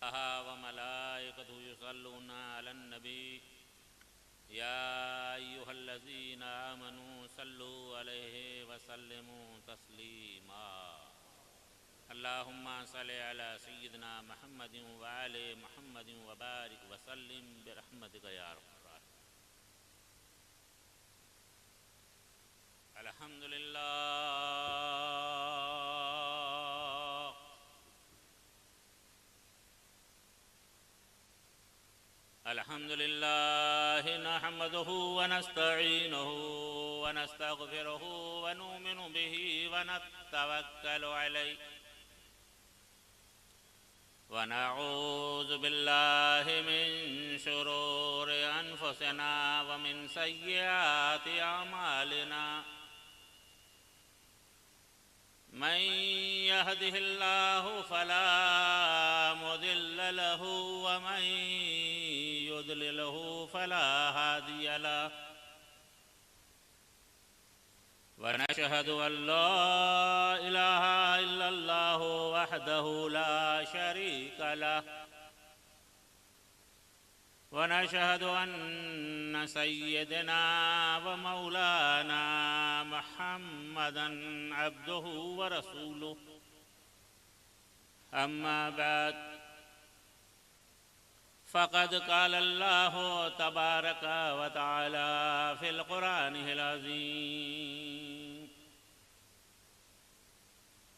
व मलाइकतुहु युसल्लूना अलन नबी या अय्युहल्लज़ीना आमनू सल्लु अलैहि व सल्लिमू तस्लीमा। अल्लाहुम्मा सल्लि अला सय्यिदिना मुहम्मदिन व आले मुहम्मदिन व बारिक व सल्लिम बिरहमतिका या रब्बल आलमीन। अल्हम्दुलिल्लाह नहमदुहु व नस्तईनुहु व नस्तगफिरुहु व नुमिनु बिही व नतवक्कलु अलैहि व नऊज़ु बिल्लाहि मिन शुरूरि अनफुसिना व मिन सय्यिआति अमालिना। मन यहदिहिल्लाहु फला मुदिल्ल लहु व मन युद्लिलहु फला हादिय लहु। व नशहदु अल्ला इलाहा इल्लल्लाहु वहदहु ला शरीका लहु व नशहदु अन्न सय्यदना व मौलाना मुहम्मदन अब्दुहु व रसूलुहु। अम्मा बाद फ़क़द क़ाल अल्लाहु तबारक व तआला फ़िल क़ुरानिल अज़ीम।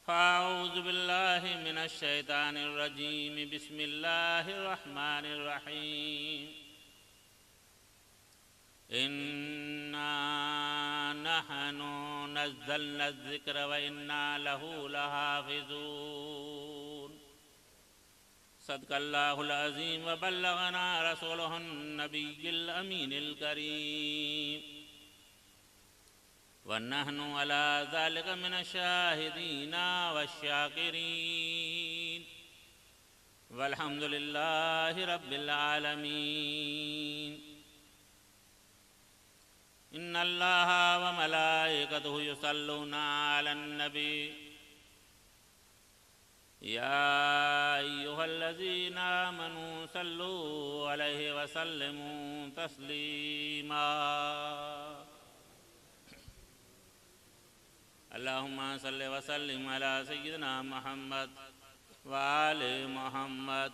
फ़अऊज़ु बिल्लाहि मिनश शैतानिर रजीम। बिस्मिल्लाहिर रहमानिर रहीम। इन्ना नहनु नज़्ज़लना ज़िक्र व इन्ना लहु लहाफ़िज़ून। सदक़ल्लाहुल अज़ीम व बल्लगना रसूलुहुन नबिय्युल अमीनुल करीम व नहनु अला ज़ालिका मिनश शाहिदीना वश्शाकिरीन वल्हम्दुलिल्लाहि रब्बिल आलमीन। इन्नल्लाहा व मलाइकतुहु युसल्लूना अलन नबी या अय्युहल्लज़ीना आमनू सल्लु अलैहि व सल्लिमू तस्लीमा। अल्लाहुम्मा सल्लि व सल्लिम अला सय्यिदिना मुहम्मद व आले मुहम्मद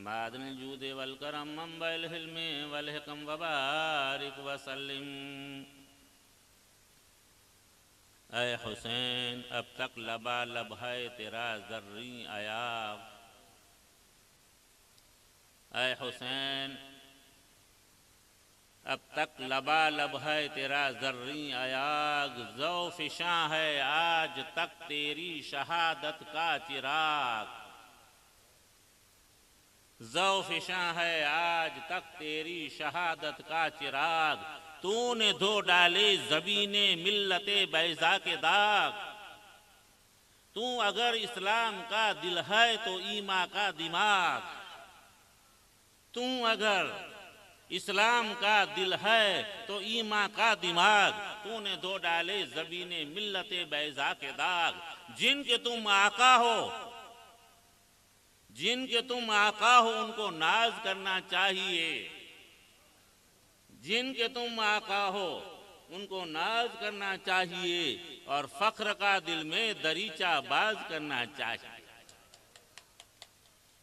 मादनिल जूदि वल करम मंबइल हिल्मि वल हिकम व बारिक व सल्लिम। ऐ हुसैन अब तक लबालब है तेरा ज़र्री अयाग। ऐ हुसैन अब तक लबालब है तेरा ज़र्री अयाग। ज़ौफ़िशां है आज तक तेरी शहादत का चिराग। ज़ौफ़िशां है आज तक तेरी शहादत का चिराग। तूने धो डाले ज़बीने मिल्लते बैज़ा के दाग। तू अगर इस्लाम का दिल है तो ईमा का दिमाग। तू अगर इस्लाम का दिल है तो ईमा का दिमाग। तूने धो डाले ज़बीने मिल्लते बैज़ा के दाग। जिनके तुम आका हो, जिनके तुम आका हो उनको नाज करना चाहिए। जिनके तुम आका हो उनको नाज करना चाहिए और फख्र का दिल में दरीचा बाज करना चाहिए।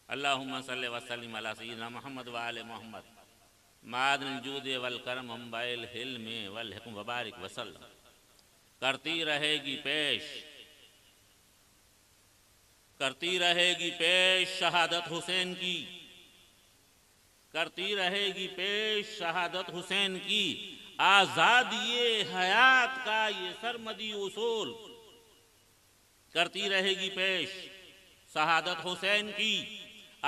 अल्लाहुम्मा सल्लि व सल्लिम अला सय्यिदिना मुहम्मद व आले मुहम्मद मादनिल जूदि वल करम अंबाइल हिल्मि वल हिकम व बारिक व सल्लम। करती रहेगी पेश, करती रहेगी पेश शहादत हुसैन की। करती रहेगी पेश शहादत हुसैन की। आज़ादिये हयात का ये सरमदी उसूल। करती रहेगी पेश शहादत हुसैन की।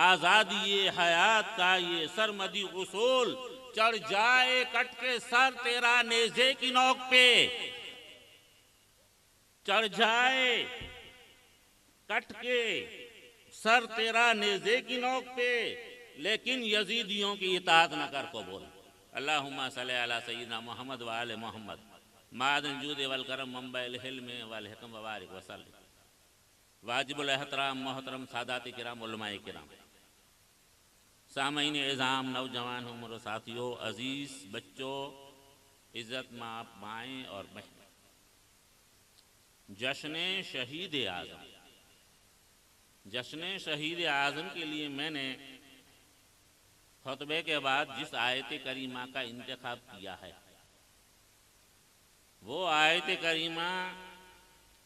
आज़ादिये हयात का ये सरमदी उसूल। चढ़ जाए कट के सर तेरा नेज़े की नोक पे। चढ़ जाए कट के सर तेरा नेज़े की नोक पे, लेकिन यजीदियों की इताअत न कर को बोल। अल्लाहुम्मा सल्लि अला सय्यिदिना मुहम्मद व आले मुहम्मद मादनिल जूदि वल करम मंबइल हिल्मि वल हिकम व बारिक व सल्लिम। वाजिबुल एहतराम मोहतरम सादात किराम उलमाए किराम, सामईन एज़ाम, नौजवान उम्र साथियों, अजीज़ बच्चों, इज़्ज़त माएँ और बहन, जश्न शहीद आज़म, जश्न शहीद आज़म के लिए मैंने खुतबे के बाद जिस आयत करीमा का इंतखाब किया है वो आयत करीमा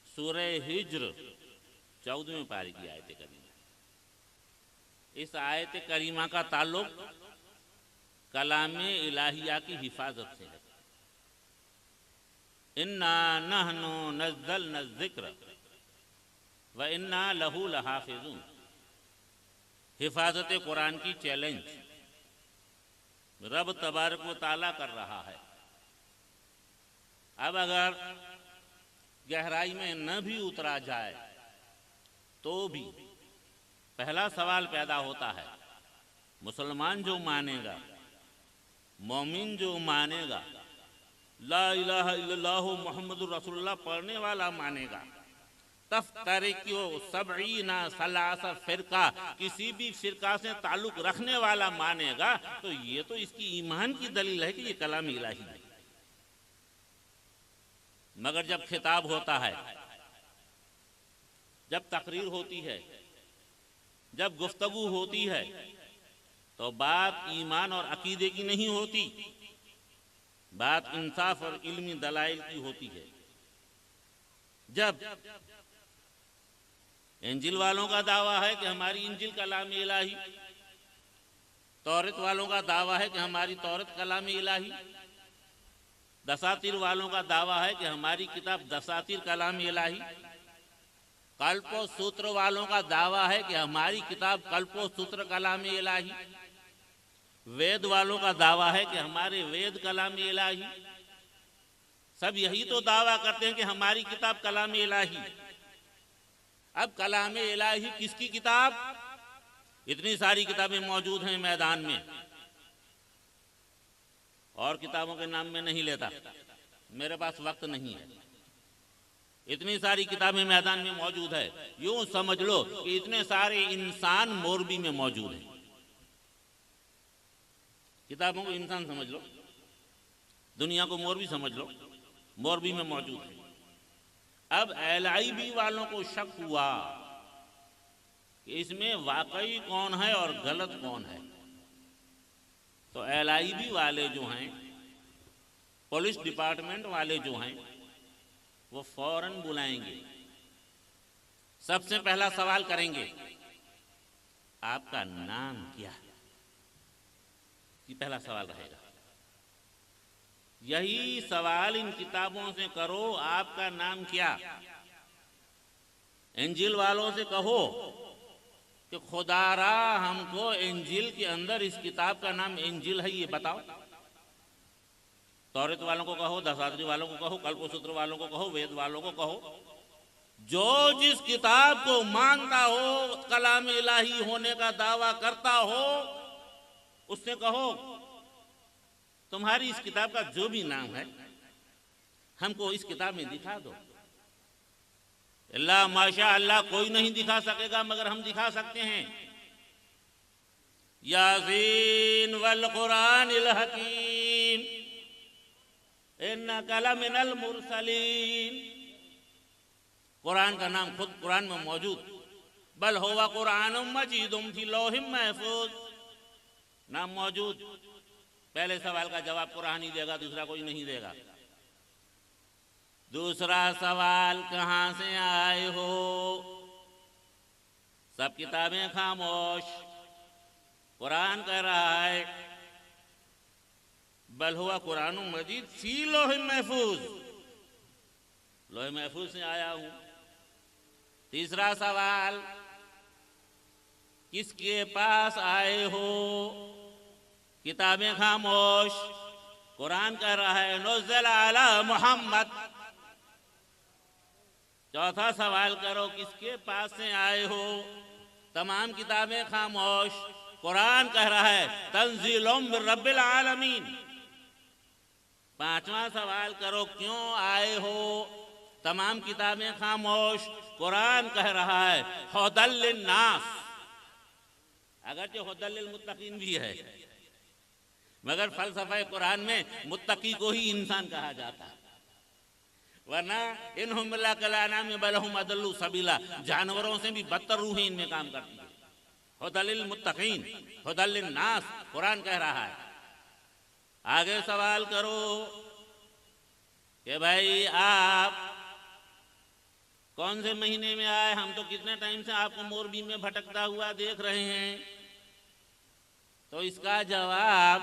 सूरह हिज्र 14वें पारी की आयत करीमा। इस आयत करीमा का ताल्लुक कलामे इलाहिया की हिफाजत से है। इन्ना नहनु नज़्ज़लना ज़िक्र व इन्ना लहू लहाफ़िज़ून। हिफाजत कुरान की चैलेंज रब तबारक व तआला कर रहा है। अब अगर गहराई में न भी उतरा जाए तो भी पहला सवाल पैदा होता है, मुसलमान जो मानेगा, मोमिन जो मानेगा, ला इलाहा इल्लल्लाह मुहम्मदुर रसूलुल्लाह पढ़ने वाला मानेगा, तफ्तरिकु सबईना सलासा फिरका, किसी भी फिरका से ताल्लुक रखने वाला मानेगा, तो ये तो इसकी ईमान की दलील है कि ये कलाम इलाही है। मगर जब खिताब होता है, जब तकरीर होती है, जब गुफ्तगू होती है, तो बात ईमान और अकीदे की नहीं होती, बात इंसाफ और इल्मी दलाइल की होती है। जब इंजिल वालों का दावा है कि हमारी इंजिल कलाम इलाही, तौरात वालों का दावा है कि हमारी तौरात कलाम इलाही, दसातीर वालों का दावा है कि हमारी किताब दसातीर कलाम इलाही, कल्पो सूत्र वालों का दावा है कि हमारी किताब कल्पो सूत्र कलाम इलाही, वेद वालों का दावा है कि हमारे वेद कलाम इलाही। सब यही तो दावा करते हैं कि हमारी किताब कलाम इलाही। अब कलाम इलाही किसकी किताब? इतनी सारी किताबें मौजूद हैं मैदान में, और किताबों के नाम में नहीं लेता, मेरे पास वक्त नहीं है। इतनी सारी किताबें मैदान में मौजूद है, यूं समझ लो कि इतने सारे इंसान मोरबी में मौजूद हैं। किताबों को इंसान समझ लो, दुनिया को मोरबी समझ लो, मोरबी में मौजूद है। अब LIB वालों को शक हुआ कि इसमें वाकई कौन है और गलत कौन है, तो LIB वाले जो हैं, पुलिस डिपार्टमेंट वाले जो हैं, वो फौरन बुलाएंगे, सबसे पहला सवाल करेंगे, आपका नाम क्या है? ये पहला सवाल रहेगा। यही सवाल इन किताबों से करो, आपका नाम क्या? इंजिल वालों से कहो कि खुदारा हमको इंजिल के अंदर इस किताब का नाम इंजिल है, ये बताओ। तौरात वालों को कहो, दसात्री वालों को कहो, कल्पसूत्र वालों को कहो, वेद वालों को कहो, जो जिस किताब को मानता हो, कलाम इलाही होने का दावा करता हो, उससे कहो तुम्हारी इस किताब का जो भी नाम है हमको इस किताब में दिखा दो। अल्लाह माशा अल्लाह कोई नहीं दिखा सकेगा, मगर हम दिखा सकते हैं। यासीन वल कुरानिल हकीम इन्नका लमिनल मुरसलीन। कुरान का नाम खुद कुरान में मौजूद, बल हुवा कुरानुम मजीदुम फी लौहिम महफूज, नाम मौजूद। पहले सवाल का जवाब कुरान ही देगा, दूसरा कोई नहीं देगा। दूसरा सवाल, कहाँ से आए हो? सब किताबें खामोश। कुरान कह रहा है बल हुआ कुरान मजीद फी लोह महफूज, लोह महफूज से आया हूं। तीसरा सवाल, किसके पास आए हो? किताबें खामोश। कुरान कह रहा है नुज़्ज़िल अला मुहम्मद। चौथा सवाल करो, किसके पास से आए हो? तमाम किताबें खामोश। कुरान कह रहा है तंज़ीलुम मिर रब्बिल आलमीन। पांचवा सवाल करो, क्यों आए हो? तमाम किताबें खामोश। कुरान कह रहा है हुदल लिन्नास, अगरचे हुदल लिल मुत्तकीन भी है, मगर फलसफा कुरान में मुत्तकी को ही इंसान कहा जाता है, वरना इन्हुम इल्ला कलानाम बल हुम अदल्लु सबीला, जानवरों से भी बदतर रूहें इनमें काम करती है। हुदल लिल मुत्तकीन, हुदल लिन नास कुरान कह रहा है। आगे सवाल करो कि भाई आप कौन से महीने में आए, हम तो कितने टाइम से आपको मोरबी में भटकता हुआ देख रहे हैं। तो इसका जवाब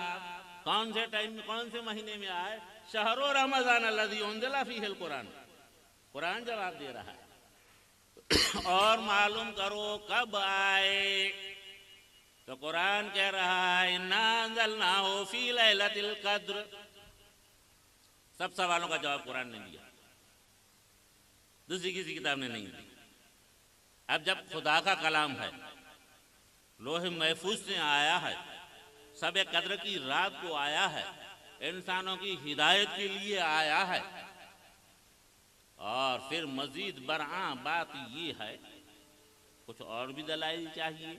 कौन से टाइम में, कौन से महीने में आए, शहरो रमजान अल्लज़ी उन्ज़िला फ़ीहिल कुरान, कुरान जवाब दे रहा है। और मालूम करो कब आए, तो कुरान कह रहा है इन्ना अंज़लनाहु फ़ी लैलतिल क़द्र। सब सवालों का जवाब कुरान ने दिया, दूसरी किसी किताब ने नहीं दी। अब जब खुदा का कलाम है, लोहे महफूज से आया है, सब कद्र की रात को आया है, इंसानों की हिदायत के लिए आया है, और फिर मजीद बरआ बात ये है कुछ और भी दलाइल चाहिए।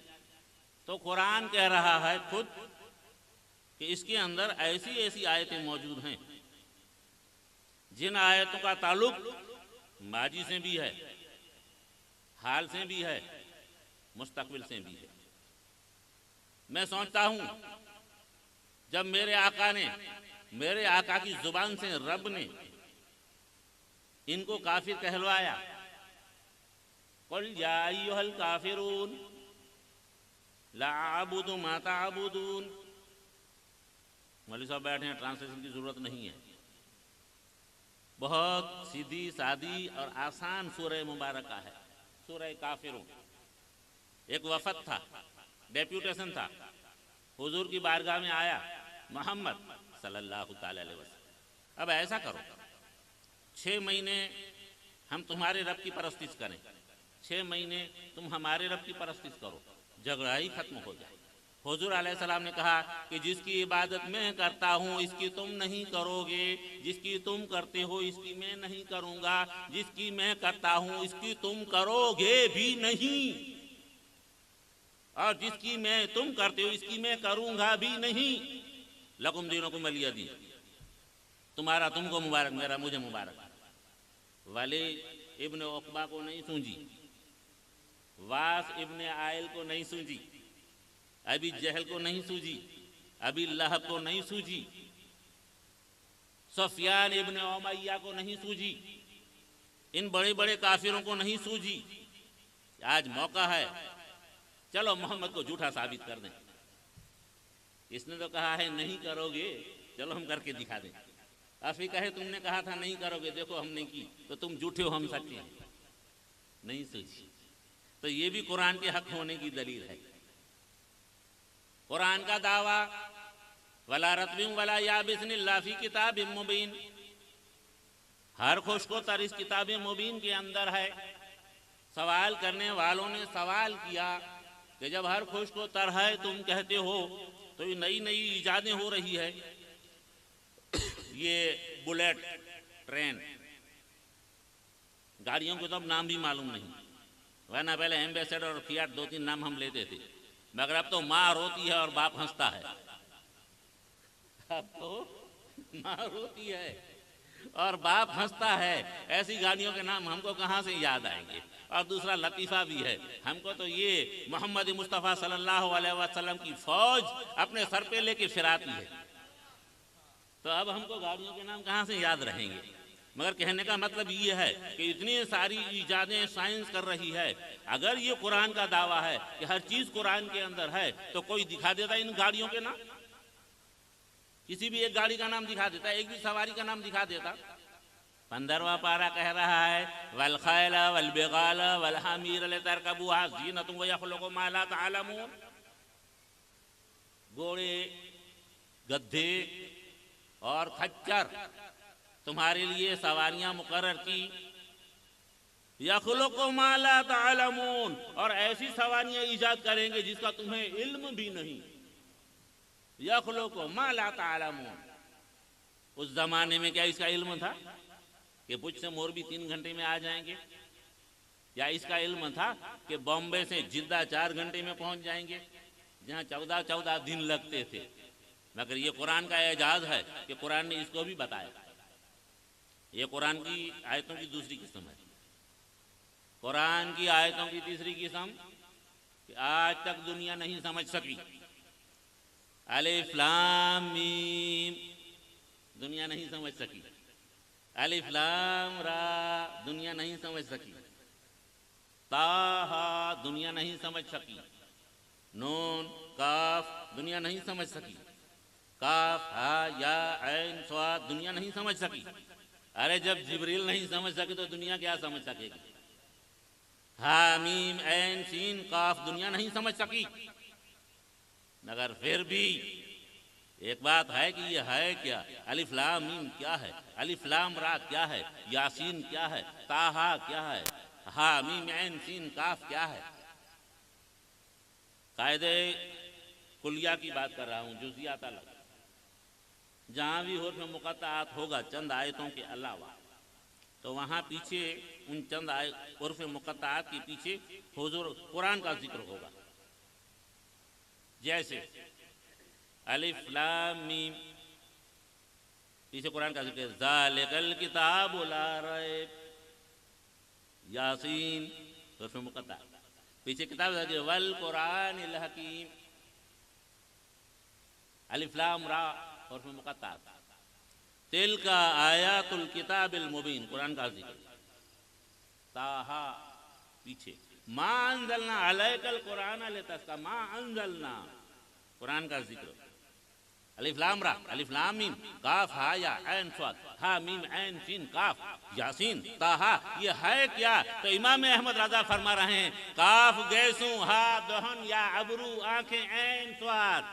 तो कुरान कह रहा है खुद कि इसके अंदर ऐसी ऐसी आयतें मौजूद हैं जिन आयतों का ताल्लुक माजी से भी है, हाल से भी है, मुस्तकबिल से भी है। मैं सोचता हूं जब मेरे आका की जुबान से रब ने इनको काफिर कहलवाया, कुल या अय्युहल काफिरून ला अअबुदु मा तअबुदून। मौलवी साहब बैठे हैं, ट्रांसलेशन की जरूरत नहीं है। बहुत सीधी सादी और आसान सूरह मुबारक है, सूरह काफिरून। एक वफद था, डेप्यूटेशन था, हुजूर की बारगाह में आया मोहम्मद सल्लल्लाहु ताला अलैहि वसल्लम, अब ऐसा करो 6 महीने हम तुम्हारे रब की परस्तिश करें, 6 महीने तुम हमारे रब की परस्तिश करो, झगड़ा ही खत्म हो जाए। हुजूर अलैहिस्सलाम ने कहा कि जिसकी इबादत मैं करता हूँ इसकी तुम नहीं करोगे, जिसकी तुम करते हो इसकी मैं नहीं करूँगा, जिसकी मैं करता हूँ इसकी तुम करोगे भी नहीं, और जिसकी मैं तुम करते हो इसकी मैं करूँगा भी नहीं। लकुम दीनुकुम वलिय दीन, तुम्हारा तुमको मुबारक, मेरा मुझे मुबारक। वाले इब्न उक़बा को नहीं सूझी, वास इब्न आयल को नहीं सूझी, अभी जहल को नहीं सूझी, अभी लहब को नहीं सूझी, सफियान इब्न उमैया को नहीं सूझी, इन बड़े बड़े काफिरों को नहीं सूझी। आज मौका है, चलो मोहम्मद को झूठा साबित कर दें। इसने तो कहा है नहीं करोगे, चलो हम करके दिखा दें। अफी कहे तुमने कहा था नहीं करोगे, देखो हमने की, तो तुम झूठे हो हम सच्चे हैं। नहीं सूझी, तो ये भी कुरान के हक होने की दलील है। कुरान का दावा वला रत्बिन वला याबिसिन इल्ला फी किताबिम मुबीन, हर खुशको तर इस किताब मुबीन के अंदर है। सवाल करने वालों ने सवाल किया कि जब हर खुशको तर है तुम कहते हो, तो ये नई नई इजादें हो रही है, ये बुलेट ट्रेन गाड़ियों को तो अब नाम भी मालूम नहीं, वरना पहले एम्बेसडर और फियाट 2-3 नाम हम लेते थे, मगर अब तो माँ रोती है और बाप हंसता है। अब तो माँ रोती है और बाप हंसता है, ऐसी गाड़ियों के नाम हमको कहाँ से याद आएंगे। और दूसरा लतीफ़ा भी है, हमको तो ये मोहम्मद मुस्तफ़ा सल्लल्लाहु अलैहि वसल्लम की फौज अपने सर पे लेके फिराती है, तो अब हमको गाड़ियों के नाम कहाँ से याद रहेंगे। मगर कहने का मतलब ये है कि इतनी सारी इजादें साइंस कर रही है, अगर ये कुरान का दावा है कि हर चीज़ कुरान के अंदर है, तो कोई दिखा देता इन गाड़ियों के नाम, किसी भी एक गाड़ी का नाम दिखा देता, एक भी सवारी का नाम दिखा देता। 15वां पारा कह रहा है वल खैला वल बिगाला वल हमीर लितरकबूहा ज़ीनतुन व यख़्लुक़ु मा ला तअलमून। घोड़े, गधे और खच्चर तुम्हारे लिए सवारियां मुकर्रर की, यख़्लुक़ु मा ला तअलमून, और ऐसी सवारियां ईजाद करेंगे जिसका तुम्हें इल्म भी नहीं। यख़्लुक़ु मा ला तअलमून, उस जमाने में क्या इसका इल्म था कि भुज से मोरबी 3 घंटे में आ जाएंगे, या इसका इल्म था कि बॉम्बे से जिद्दा 4 घंटे में पहुंच जाएंगे, जहाँ 14-14 दिन लगते थे। मगर ये कुरान का एजाज है कि कुरान ने इसको भी बताया। ये कुरान की आयतों की दूसरी किस्म है। कुरान की आयतों की तीसरी किस्म कि आज तक दुनिया नहीं समझ सकी। अलिफ लाम मीम दुनिया नहीं समझ सकी। अलिफ लाम रा दुनिया नहीं समझ सकी। ताहा दुनिया नहीं समझ सकी। नून काफ दुनिया नहीं समझ सकी। काफ हा या ऐन स्वाद दुनिया नहीं समझ सकी। अरे जब जिब्रील नहीं समझ सके तो दुनिया क्या समझ सकेगी? हा मीम ऐन सीन काफ दुनिया नहीं समझ सकी। मगर फिर भी एक बात है कि ये है क्या? अलिफ लाम मीम क्या है? अलिफ लाम रा क्या है? यासीन क्या है? ताहा क्या है? हा मीम ऐन सीन काफ क्या है? कायदे कुलिया की बात कर रहा हूँ, जुज़ियात अलग। जहाँ भी हुर्फ़ मुक़त्तआत होगा चंद आयतों के अलावा, तो वहाँ पीछे उन चंद हुर्फ़ मुक़त्तआत के पीछे हुज़ूर कुरान का जिक्र होगा। जैसे अलिफ लाम मीम पीछे कुरान का जिक्र, ज़ालिकल किताबु ला रैब, यासीन हुर्फ़ मुक़त्तआ, पीछे किताब वल कुरानिल हकीम, अलिफ लाम रा हुर्फ़ मुक़त्तआ, तिलका आयातुल किताबिल मुबीन कुरान का जिक्र, ताहा पीछे मा अंज़लना अलैकल कुरान लितस्का, मा अंज़लना कुरान का जिक्र, अलिफ लाम रा अलिफ लाम मीम काफ हा या ऐन स्वाद हा मीम ऐन सीन काफ यासीन ताहा, ये है क्या? तो इमाम अहमद रज़ा फरमा रहे हैं काफ गैसू हा दहन या अबरू आंखें ऐन स्वाद,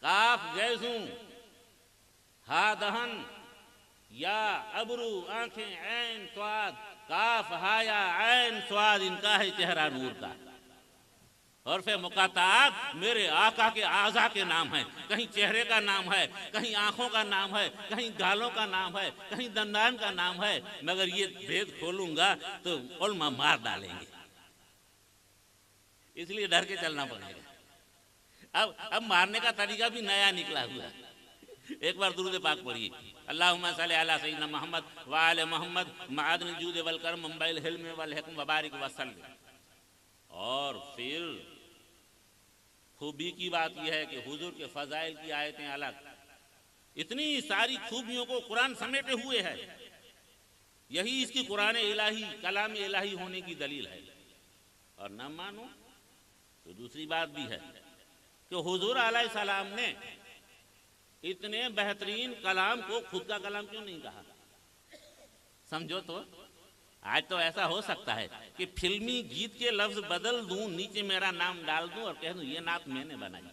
काफ गैसू हा दहन या अबरू आंखें ऐन स्वाद, काफ हा या ऐन स्वाद इनका है चेहरा नूर का। और फिर मुक़त्तआत मेरे आका के आज़ा के नाम है, कहीं चेहरे का नाम है, कहीं आंखों का नाम है, कहीं गालों का नाम है, कहीं दंदान का नाम है। मगर ये भेद खोलूंगा तो उल्मा मार डालेंगे, इसलिए डर के चलना पड़ेगा। अब मारने का तरीका भी नया निकला हुआ है। एक बार दुरूद पाक पढ़िए, अल्लाहुम्मा सल्ली अला सय्यिदना मोहम्मद व आले मोहम्मद मआदनिल जूद वल करम मुंबइल हिल्म वल हिक्म व बारिक वसल्लम। और फिर खूबी की बात यह है कि हुजूर के फजाइल की आयतें अलग, इतनी सारी खूबियों को कुरान समेटे हुए है। यही इसकी कुरान इलाही कलाम इलाही होने की दलील है। और न मानो तो दूसरी बात भी है कि हुजूर अलैहिस्सलाम ने इतने बेहतरीन कलाम को खुद का कलाम क्यों नहीं कहा? समझो तो, आज तो ऐसा हो सकता है कि फिल्मी गीत के लफ्ज बदल दूं, नीचे मेरा नाम डाल दूं और कह दूं ये नात मैंने बनाई।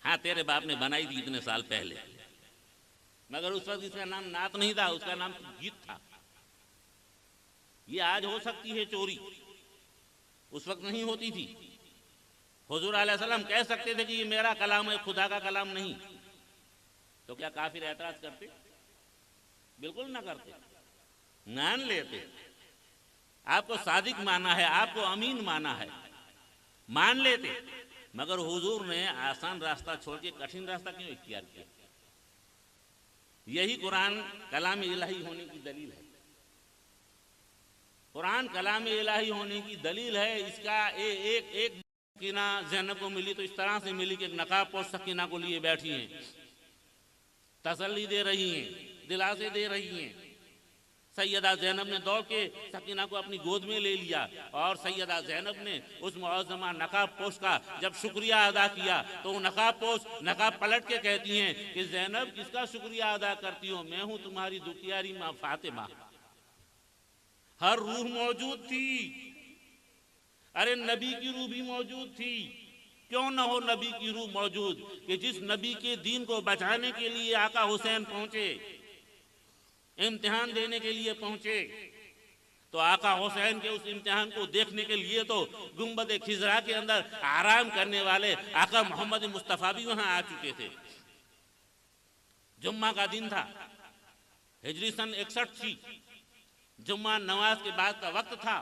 हाँ, तेरे बाप ने बनाई थी इतने साल पहले, मगर उस वक्त इसका नाम नात नहीं था, उसका नाम गीत था। ये आज हो सकती है चोरी, उस वक्त नहीं होती थी। हुजूर अलैहिस्सलाम कह सकते थे कि ये मेरा कलाम है, खुदा का कलाम नहीं। तो क्या काफिर एतराज करते? बिल्कुल ना करते, मान लेते। आपको सादिक माना है, आपको अमीन माना है, मान लेते। मगर हुजूर ने आसान रास्ता छोड़ के कठिन रास्ता क्यों इख्तियार किया? यही कुरान कलाम इलाही होने की दलील है। कुरान कलाम इलाही होने की दलील है। इसका एक सकीना ज़ैनब को मिली तो इस तरह से मिली कि नकाब पोश सकीना को लिए बैठी हैं, तसल्ली दे रही हैं, दिलासे दे रही हैं। सैयदा ज़ैनब ने दौड़ के सकीना को अपनी गोद में ले लिया और सैयदा ज़ैनब ने उस मुअज़्ज़मा नकाब पोश का जब शुक्रिया अदा किया तो वो नकाब पोश नकाब पलट के कहती हैं कि ज़ैनब किसका शुक्रिया अदा करती हो? मैं हूं तुम्हारी दुखियारी माँ फातिमा। हर रूह मौजूद थी, अरे नबी की रूह भी मौजूद थी। क्यों न हो नबी की रूह मौजूद कि जिस नबी के दीन को बचाने के लिए आका हुसैन पहुंचे, इम्तिहान देने के लिए पहुंचे, तो आका हुसैन के उस इम्तिहान को देखने के लिए तो गुंबद खिजरा के अंदर आराम करने वाले आका मोहम्मद मुस्तफ़ा भी वहां आ चुके थे। जुम्मा का दिन था, हिजरी सन 61 थी, जुम्मा नमाज के बाद का वक्त था।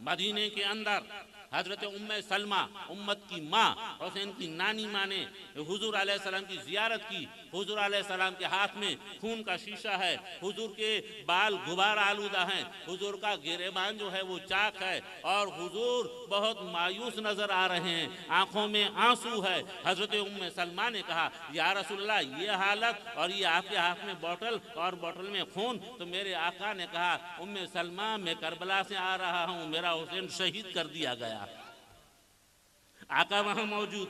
मदीने के अंदर हजरत उम्मे सलमा उम्मत की माँ हुसैन की नानी माँ ने हुजूर अलैहिस्सलाम की जियारत की। हुजूर अलैहिस्सलाम के हाथ में खून का शीशा है, हुजूर के बाल गुबार आलूदा हैं, हुजूर का गिरेबान जो है वो चाक है और हुजूर बहुत मायूस नजर आ रहे हैं, आंखों में आंसू है। हजरत उम्मे सलमा ने कहा, या रसूलल्लाह ये हालत और ये आपके हाथ में बोतल और बोतल में खून। तो मेरे आका ने कहा, उम्मे सलमा मैं करबला से आ रहा हूँ, मेरा हुसैन शहीद कर दिया गया। आका वहां मौजूद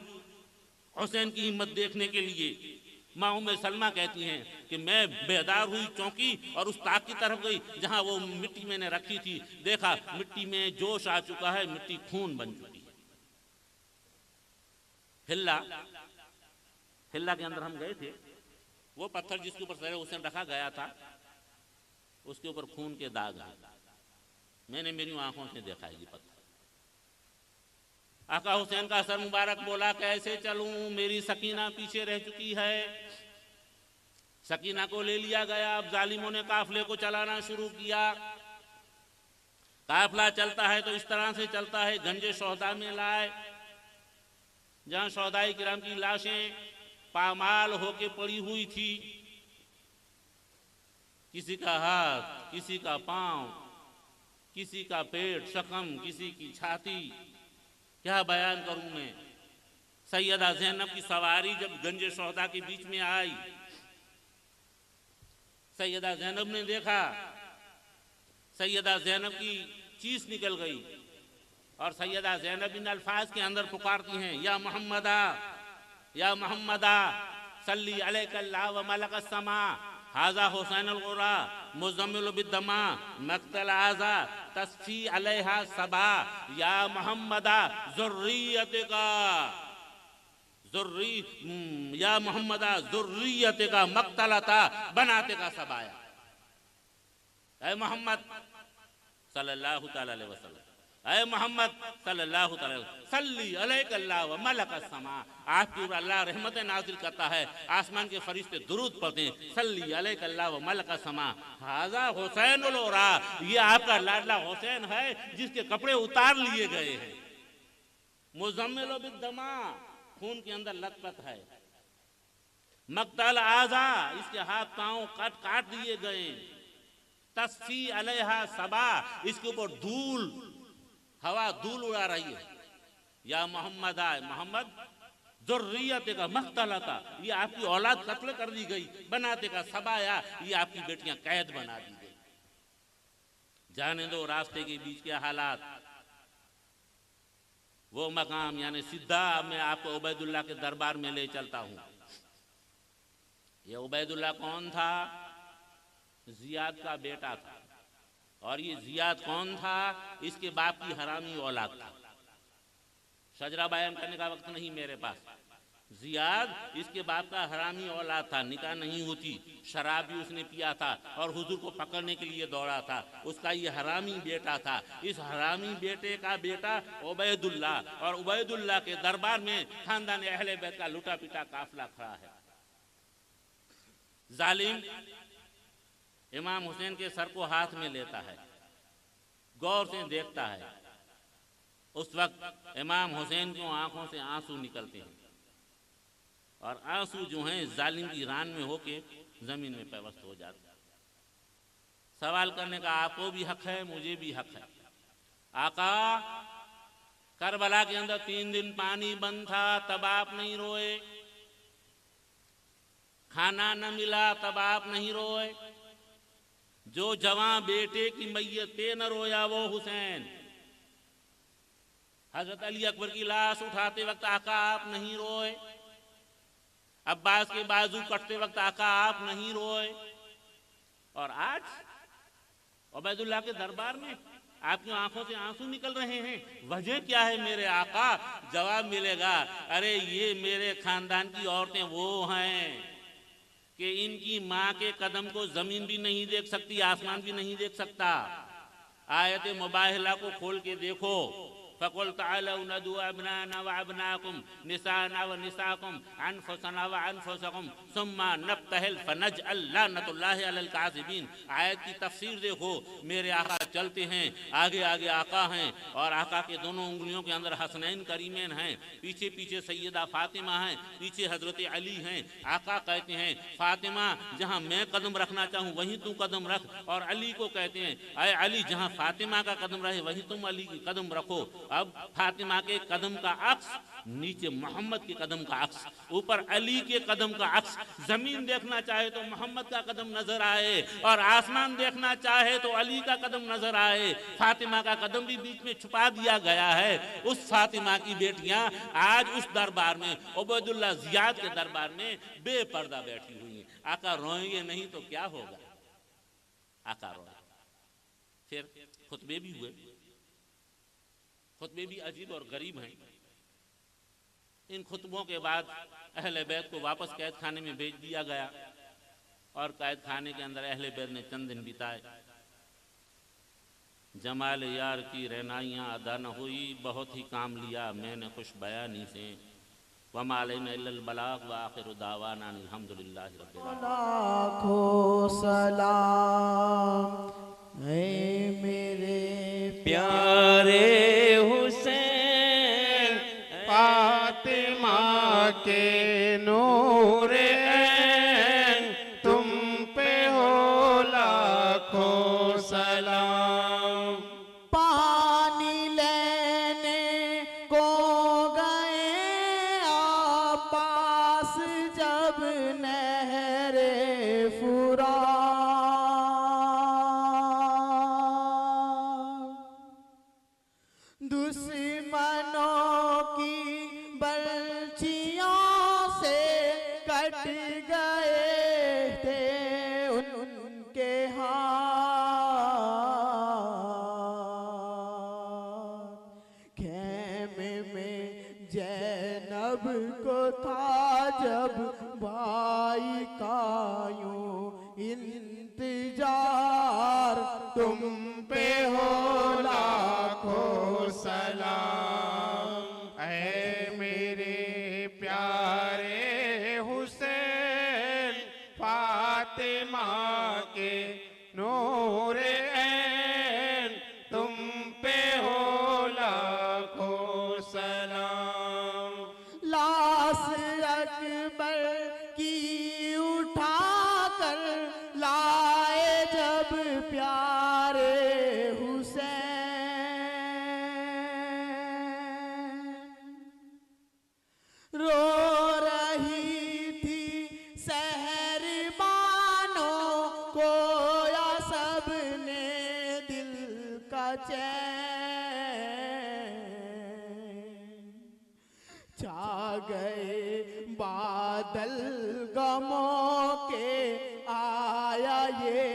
हुसैन की हिम्मत देखने के लिए। माँ उम्मे सलमा कहती हैं कि मैं बेदार हुई चौंकी और उस ताक की तरफ गई जहां वो मिट्टी मैंने रखी थी। देखा मिट्टी में जोश आ चुका है, मिट्टी खून बन चुकी है। हिल्ला हिल्ला के अंदर हम गए थे, वो पत्थर जिसके ऊपर सर हुसैन रखा गया था उसके ऊपर खून के दाग हैं। मैंने मेरी आंखों से देखा ये पत्थर। आका हुसैन का सर मुबारक बोला, कैसे चलूं, मेरी सकीना पीछे रह चुकी है। सकीना को ले लिया गया। अब जालिमों ने काफले को चलाना शुरू किया। काफला चलता है तो इस तरह से चलता है, गंजे शोहदा में लाए, जहां शोहदाई किराम की लाशें पामाल होके पड़ी हुई थी। किसी का हाथ, किसी का पांव, किसी का पेट शकम, किसी की छाती, क्या बयान करूं मैं। सैयदा ज़ैनब की सवारी जब गंजे शोहदा के बीच में आई, सैयदा ज़ैनब ने देखा, सैयदा ज़ैनब की चीस निकल गई और सैयदा ज़ैनब इन अल्फाज के अंदर पुकारती हैं, या मोहम्मदा, या मोहम्मदा सल्ली अलैका व मलक समा हाजा हुसैन अल-गुरा मुज़म्मिल बिद्दमा मक्तल आजा तस्फी अलैहा सबा या मोहम्मदा ज़ुर्रियतिका या मोहम्मदा ज़ुर्रियतिका मक्तलता बनाते का सबाया। ऐ मोहम्मद सल्लल्लाहु तआला अलैहि वसल्लम, ऐ मोहम्मद सल्लल्लाहु तआला सल्ली अलैका व मलक समा, आपके ऊपर अल्लाह रहमत नाजिल करता है, आसमान के फरिश्ते दुरूद पढ़ते हैं। सल्ली अलैका व मलक समा हाजा हुसैन उल-उरा, ये आपका लाडला हुसैन है जिसके कपड़े उतार लिए गए हैं। मुज़म्मिल बिद्दमा, खून के अंदर लथपथ है। मक्तल आजा, इसके हाथ पांव काट दिए गए। तस्फी अलैहा सबा, इसके ऊपर धूल, हवा धूल उड़ा रही है। या मोहम्मद, आए मोहम्मद ज़ुर्रियत का मख्तलता, ये आपकी औलाद कत्ल कर दी गई। बनाते का सबाया, ये आपकी बेटियां कैद बना दी गई। जाने दो रास्ते के बीच के हालात, वो मकाम, यानी सीधा मैं आपको उबैदुल्लाह के दरबार में ले चलता हूं। ये उबैदुल्लाह कौन था? जियाद का बेटा था। और ये जियाद कौन था? इसके बाप की हरामी औलाद था। शजरा बयान करने का वक्त नहीं मेरे पास। जियाद इसके बाप का हरामी औलाद था, निकाह नहीं होती, शराब भी उसने पिया था और हुजूर को पकड़ने के लिए दौड़ा था। उसका ये हरामी बेटा था। इस हरामी बेटे का बेटा उबैदुल्लाह, और उबैदुल्लाह के दरबार में खानदान अहले बैत का लुटा पिटा काफला खड़ा है। जालिम इमाम हुसैन के सर को हाथ में लेता है, गौर से देखता है। उस वक्त इमाम हुसैन की आंखों से आंसू निकलते हैं और आंसू जो हैं जालिम की रान में होके जमीन में पैवस्त हो जाते हैं। सवाल करने का आपको भी हक है, मुझे भी हक है। आका, करबला के अंदर 3 दिन पानी बंद था, तब आप नहीं रोए। खाना न मिला, तब आप नहीं रोए। जो जवां बेटे की मैयत पे न रोया वो हुसैन। हजरत अली अकबर की लाश उठाते वक्त आका आप नहीं रोए। अब्बास के बाजू कटते वक्त आका आप नहीं रोए। और आज उबैदुल्लाह के दरबार में आपकी आंखों से आंसू निकल रहे हैं। वजह क्या है मेरे आका? जवाब मिलेगा, अरे ये मेरे खानदान की औरतें वो हैं कि इनकी माँ के कदम को जमीन भी नहीं देख सकती, आसमान भी नहीं देख सकता। आयत मुबाहिला को खोल के देखो, फ़क़ुल तआलौ नदू अब्नाना व अब्नाकुम निसाना व निसाकुम अनफुसना व अनफुसकुम सुम्मा नब्तहिल फनजअल लानतुल्लाहि अलल काज़िबीन। आयत की तफसीर देखो, मेरे आका चलते हैं, आगे आगे आका हैं और आका के दोनों उंगलियों के अंदर हसनैन करीमैन हैं, पीछे पीछे सैयदा फातिमा हैं, पीछे हजरत अली हैं। आका कहते हैं फातिमा जहां मैं कदम रखना चाहूं वहीं तू कदम रख, और अली को कहते हैं अय अली जहां फातिमा का कदम रहे वहीं तुम अली की कदम रखो। अब फातिमा के कदम का अक्स नीचे मोहम्मद के कदम का अक्स, ऊपर अली के कदम का अक्स। जमीन देखना चाहे तो मोहम्मद का कदम नजर आए और आसमान देखना चाहे तो अली का कदम नजर आए। फातिमा का कदम भी बीच में छुपा दिया गया है। उस फातिमा की बेटियां आज उस दरबार में, उबैदुल्लाह जियाद के दरबार में बेपर्दा बैठी हुई हैं। आका रोएंगे नहीं तो क्या होगा? आका रोए। फिर खुतबे भी हुए, खुतबे भी अजीब और गरीब हैं। इन खुतबों के बाद अहले बैत को वापस कैद खाने में भेज दिया गया और कैद खाने के अंदर अहले बैत ने चंद दिन बिताए। जमाल यार की रहनाइयाँ अदा न हुई, बहुत ही काम लिया मैंने खुश बयानी से। वमा अलैना इल्लल बलाग व आखिरु दावाना अल्हम्दुलिल्लाहि रब्बिल आलमीन। लाखों सलाम है मेरे प्यारे हुसैन, फातिमा के नूर ऐन, तुम पे हो लाखों सलाम। पानी लेने को गए आप पास जब नहरे फुरात, दुश्मनों की बर्छियों से कट गए थे उनके हाथ। खेमे में जैनब को था जब भाई का यूं इंतजार, तुम पे हो लाखों सलाम ऐ मेरे प्यारे हुसैन, फातिमा के नूर ऐन, तुम पे हो लाखों सलाम। लाश अकबर की उठाकर लाए जब प्यारे रो रही थी सहर बानो खोया सबने दिल का चैन। छा गए बादल गमों के, आया ये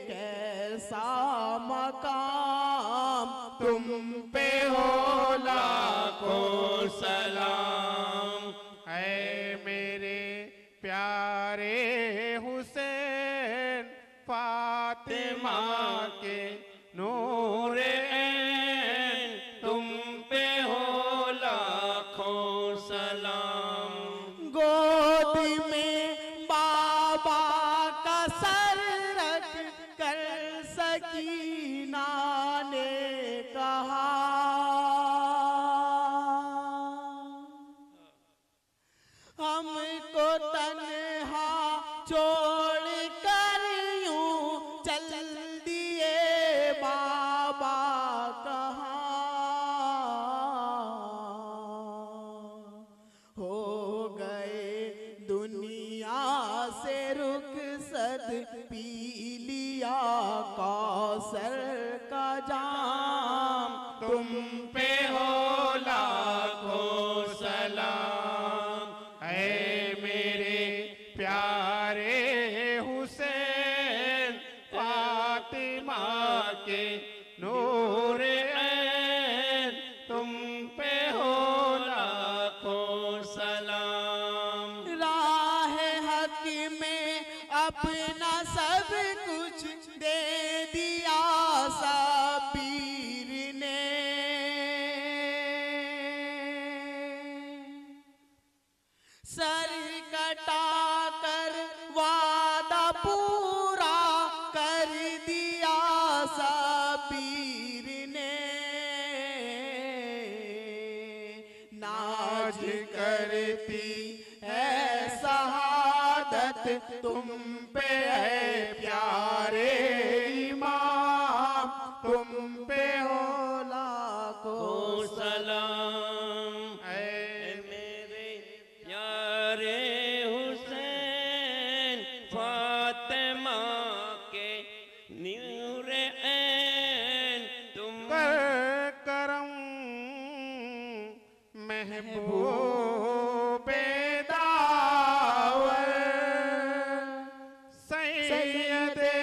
कैसा मकाम, तुम पे हो लाखों सलाम ऐ मेरे प्यारे हुसैन, फातिमा के नूर ऐन, तुम पे हो लाखों सलाम। गोद में बाबा का सर रख कर सकीना ने कहा, हमको तन्हा छोड़ कर यूं चल दिए बाबा कहाँ। हो गए दुनिया से रुखसत, पी लिया कौसर का जाम, तुम पे हो लाखों सलाम ऐ मेरे प्यारे हुसैन, फातिमा के नूर ऐन, तुम पे हो लाखों सलाम। राह हक में अपना सब कुछ दे दिया पूरा कर दिया सबीर ने, नाज करती है शहादत तुम पे है प्यारे इमाम, तुम पे हो लाखों सलाम। ऐ मेरे प्यारे हुसैन फातिमा के नूरे ऐन, तुम कर करम महबूबे दावर, सैयदे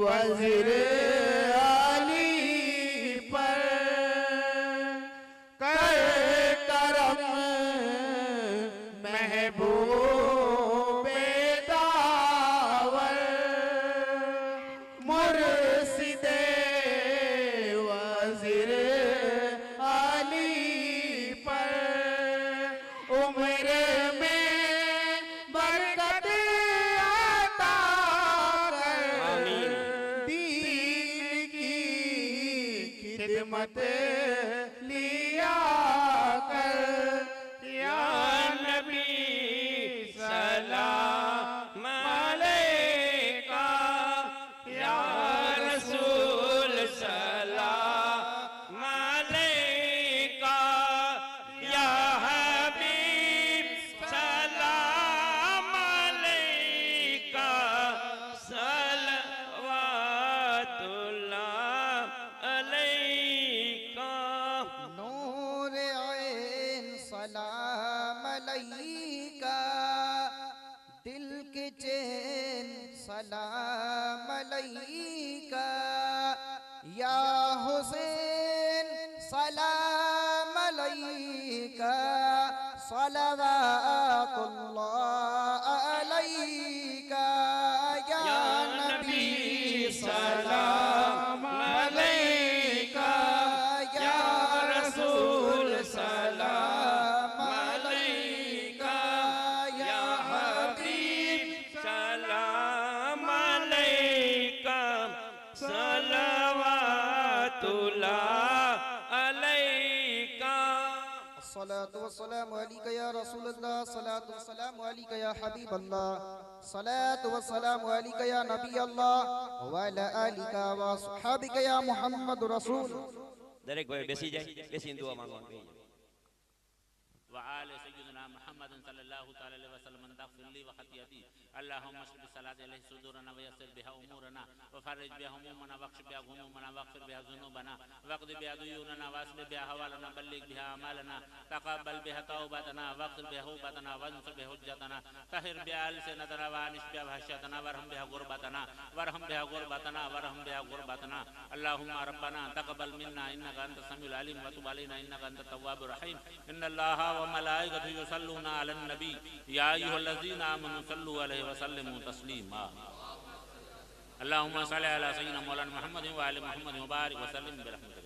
वज़ीर अली पर कर करम महबूबे दावर, मुर्शिदे वज़ीर अली पर उम्र में बरकत अता कर, दीन की खिदमत लिया कर। या नबी सलाम अलैका, या रसूल सलाम अलैका, या हबीब सलाम अलैका, सलवातुल्लाह अलैका। नूर ऐन सलाम अलैका, दिल के चैन सलाम अलैका, या हुसैन सलाम अलैका, सलवातुल्लाह अलैका, या नबी सलाम अलैका, या रसूल सलाम अलैका, या हबीब सलाम अलैका, सलवातुल्लाह अलैका। अस्सलातु वस्सलामु अलैका या रसूलल्लाह, सलातु वस्सलामु अलैका या हबीबल्लाह, सलातु वस्सलामु अलैका या नबीअल्लाह, व अला आलिका व अस्हाबिका या मुहम्मद रसूल। दरेक भाई बेसी जाए, बेसी दुआ मांगो। वआल सय्यदना मुहम्मद सल्लल्लाहु तआला अलैहि वसल्लम तग़फिर ली व खतियती, अल्लाहुम्मा सल्लि सलात अलैहि सुदूरना व यस्सिर बिहा उमूरना व फरिज बिहा हुमूमना वक्श बिहा गुमूमना वग़फिर बिहा ज़ुनूबना वक़्दि बिहा दुयूनना वास्लिह बिहा हवालना बल्लिग बिहा अमालना तक़ब्बल बिहा तौबतना वग़फिर बिहा हुबतना वंसुर बिहा हुज्जतना तहिर बिहा अलसिनतना व अनिश बिहा वहशतना वरहम बिहा गुरबतना वरहम बिहा गुरबतना वरहम बिहा गुरबतना। अल्लाहुम्मा रब्बना तक़ब्बल मिन्ना इन्नका अंतस समीउल अलीम व तुब अलैना इन्नका अंतत तव्वाबुर रहीम। इन्नल्लाहा व मलाइकतहु युसल्लूना अलन नबी या अय्युहल्लज़ीना आमनू सल्लू अलैहि व सल्लिमू तस्लीमा। अल्लाहुम्मा सल्लि अला सय्यिदिना मौलाना मुहम्मद व आलि मुहम्मद व बारिक व सल्लिम बिरहमतिक।